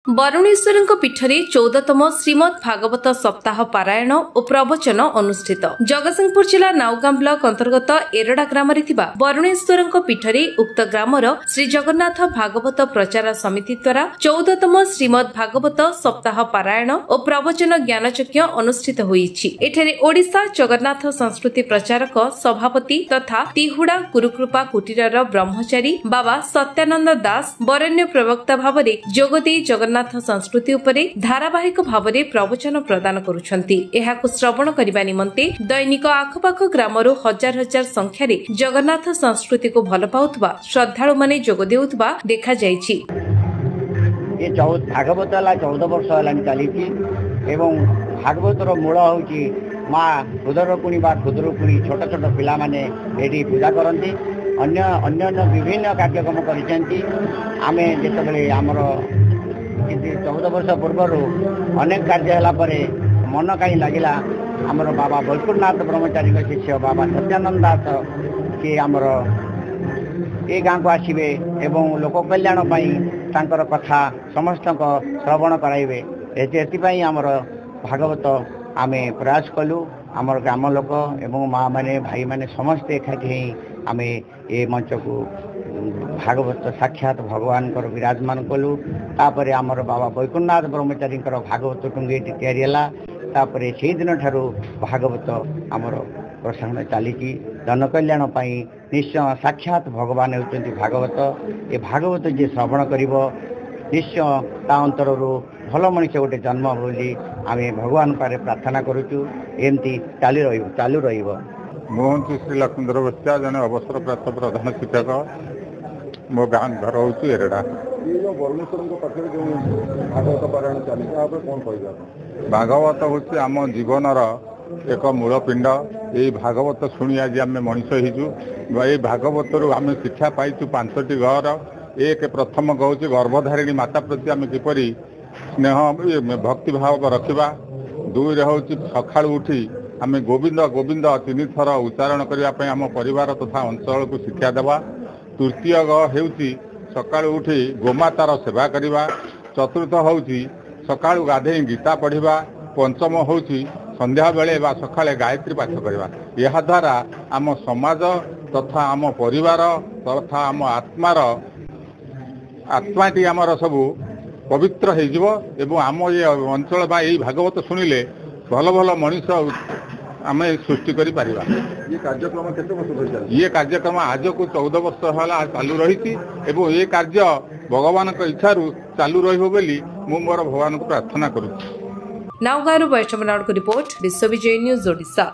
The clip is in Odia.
ବରୁଣେଶ୍ୱରଙ୍କ ପୀଠରେ 14ତମ ଶ୍ରୀମଦ୍ ଭାଗବତ ସପ୍ତାହ ପାରାୟଣ ଓ ପ୍ରବଚନ ଅନୁଷ୍ଠିତ। ଜଗତସିଂହପୁର ଜିଲ୍ଲା ନାଉଗାଁ ବ୍ଲକ ଅନ୍ତର୍ଗତ ଏରଡା ଗ୍ରାମରେ ଥିବା ବରୁଣେଶ୍ୱରଙ୍କ ପୀଠରେ ଉକ୍ତ ଗ୍ରାମର ଶ୍ରୀ ଜଗନ୍ନାଥ ଭାଗବତ ପ୍ରଚାର ସମିତି ଦ୍ୱାରା 14ତମ ଶ୍ରୀମଦ୍ ଭାଗବତ ସପ୍ତାହ ପାରାୟଣ ଓ ପ୍ରବଚନ ଜ୍ଞାନଯଜ୍ଞ ଅନୁଷ୍ଠିତ ହୋଇଛି। ଏଠାରେ ଓଡ଼ିଶା ଜଗନ୍ନାଥ ସଂସ୍କୃତି ପ୍ରଚାରକ ସଭାପତି ତଥା ତିହୁଡା ଗୁରୁକୃପା କୁଟୀରର ବ୍ରହ୍ମଚାରୀ ବାବା ସତ୍ୟାନନ୍ଦ ଦାସ ବରେଣ୍ୟ ପ୍ରବକ୍ତା ଭାବରେ ଯୋଗଦେଇ ଜଗନ୍ନାଥ ସଂସ୍କୃତି ଉପରେ ଧାରାବାହିକ ଭାବରେ ପ୍ରବଚନ ପ୍ରଦାନ କରୁଛନ୍ତି। ଏହାକୁ ଶ୍ରବଣ କରିବା ନିମନ୍ତେ ଦୈନିକ ଆଖପାଖ ଗ୍ରାମରୁ ହଜାର ହଜାର ସଂଖ୍ୟାରେ ଜଗନ୍ନାଥ ସଂସ୍କୃତିକୁ ଭଲ ପାଉଥିବା ଶ୍ରଦ୍ଧାଳୁମାନେ ଯୋଗ ଦେଉଥିବା ଦେଖାଯାଇଛି। ଭାଗବତ ହେଲା 14 ବର୍ଷ ହେଲାଣି ଚାଲିଛି ଏବଂ ଭାଗବତର ମୂଳ ହେଉଛି ମା ଖୁଦୁରୁକୁଣୀ ବା ଖୁଦୁରୁକୁଣୀ ଛୋଟ ଛୋଟ ପିଲାମାନେ ଏଠି ପୂଜା କରନ୍ତି। ଅନ୍ୟାନ୍ୟ ବିଭିନ୍ନ କାର୍ଯ୍ୟକ୍ରମ କରିଛନ୍ତି। ଆମେ ଯେତେବେଳେ ଆମର 14 ବର୍ଷ ପୂର୍ବରୁ ଅନେକ କାର୍ଯ୍ୟ ହେଲା ପରେ ମନ କାହିଁ ଲାଗିଲା ଆମର ବାବା ବୈକୁଣ୍ଠନାଥ ବ୍ରହ୍ମଚାରୀଙ୍କ ଶିଷ୍ୟ ବାବା ସତ୍ୟାନନ୍ଦ ଦାସ ସିଏ ଆମର ଏ ଗାଁକୁ ଆସିବେ ଏବଂ ଲୋକ କଲ୍ୟାଣ ପାଇଁ ତାଙ୍କର କଥା ସମସ୍ତଙ୍କ ଶ୍ରବଣ କରାଇବେ। ଏଥିପାଇଁ ଆମର ଭାଗବତ ଆମେ ପ୍ରୟାସ କଲୁ। ଆମର ଗ୍ରାମ ଲୋକ ଏବଂ ମାଆମାନେ ଭାଇମାନେ ସମସ୍ତେ ଏକାଠି ହେଇ ଆମେ ଏ ମଞ୍ଚକୁ ଭାଗବତ ସାକ୍ଷାତ ଭଗବାନଙ୍କର ବିରାଜମାନ କଲୁ। ତାପରେ ଆମର ବାବା ବୈକୁଣ୍ଠନାଥ ବ୍ରହ୍ମଚାରୀଙ୍କର ଭାଗବତ ଟୁଙ୍ଗି ଏଠି ତିଆରି ହେଲା। ତାପରେ ସେଇଦିନ ଠାରୁ ଭାଗବତ ଆମର ପ୍ରସାରଣ ଚାଲିଛି। ଜନକଲ୍ୟାଣ ପାଇଁ ନିଶ୍ଚୟ ସାକ୍ଷାତ ଭଗବାନ ହେଉଛନ୍ତି ଭାଗବତ। ଏ ଭାଗବତ ଯିଏ ଶ୍ରବଣ କରିବ ନିଶ୍ଚୟ ତା ଅନ୍ତରରୁ ଭଲ ମଣିଷ ଗୋଟେ ଜନ୍ମ ବୋଲି ଆମେ ଭଗବାନ ପାଖରେ ପ୍ରାର୍ଥନା କରୁଛୁ। ଏମିତି ଚାଲୁ ରହିବ। ମୁଁ ହେଉଛି ଶ୍ରୀ ଲକ୍ଷ୍ମୀଧର ବସ୍ତିଆ, ଜଣେ ଅବସରପ୍ରାପ୍ତ ପ୍ରଧାନ ଶିକ୍ଷକ। ମୋ ଗାଁ ଘର ହେଉଛି ଏରଡା। ବରୁଣେଶ୍ୱରଙ୍କ ପାଖରେ ଯେଉଁ ଭାଗବତ ପାରାୟଣ ଚାଲିଛି ତା ଉପରେ କ'ଣ କହିବେ ଆପଣ? ଭାଗବତ ହେଉଛି ଆମ ଜୀବନର ଏକ ମୂଳ ପିଣ୍ଡ। ଏଇ ଭାଗବତ ଶୁଣି ଆଜି ଆମେ ମଣିଷ ହେଇଛୁ। ଏଇ ଭାଗବତରୁ ଆମେ ଶିକ୍ଷା ପାଇଛୁ 5ଟି ଘର। ପ୍ରଥମ ହେଉଛି ଗର୍ଭଧାରିଣୀ ମାତା ପ୍ରତି ଆମେ କିପରି ସ୍ନେହ ଭକ୍ତିଭାବ ରଖିବା। 2ରେ ହେଉଛି ସକାଳୁ ଉଠି ଆମେ ଗୋବିନ୍ଦ ଗୋବିନ୍ଦ 3 ଥର ଉଚ୍ଚାରଣ କରିବା ପାଇଁ ଆମ ପରିବାର ତଥା ଅଞ୍ଚଳକୁ ଶିକ୍ଷା ଦେବା। ତୃତୀୟ ହେଉଛି ସକାଳୁ ଉଠି ଗୋମାତାର ସେବା କରିବା। 4ର୍ଥ ହେଉଛି ସକାଳୁ ଗାଧେଇ ଗୀତା ପଢ଼ିବା। 5ମ ହେଉଛି ସନ୍ଧ୍ୟାବେଳେ ବା ସକାଳେ ଗାୟତ୍ରୀ ପାଠ କରିବା। ଏହାଦ୍ୱାରା ଆମ ସମାଜ ତଥା ଆମ ପରିବାର ତଥା ଆମ ଆତ୍ମାଟି ଆମର ସବୁ ପବିତ୍ର ହେଇଯିବ ଏବଂ ଆମ ଏ ଅଞ୍ଚଳ ବା ଏଇ ଭାଗବତ ଶୁଣିଲେ ଭଲ ଭଲ ମଣିଷ ଆମେ ସୃଷ୍ଟି କରିପାରିବା। କାର୍ଯ୍ୟକ୍ରମ କେତେ ବର୍ଷ ଧରି ଚାଲିଛି? ଇଏ କାର୍ଯ୍ୟକ୍ରମ ଆଜକୁ 14 ବର୍ଷ ହେଲା ଚାଲୁ ରହିଛି ଏବଂ ଏ କାର୍ଯ୍ୟ ଭଗବାନଙ୍କ ଇଚ୍ଛାରୁ ଚାଲୁ ରହିବ ବୋଲି ମୁଁ ମୋର ଭଗବାନଙ୍କୁ ପ୍ରାର୍ଥନା କରୁଛି। ନାଉଗାଁରୁ ବୈଷ୍ଣବ ନାୟକଙ୍କ ରିପୋର୍ଟ, ବିଶ୍ୱବିଜୟ ନ୍ୟୁଜ୍ ଓଡ଼ିଶା।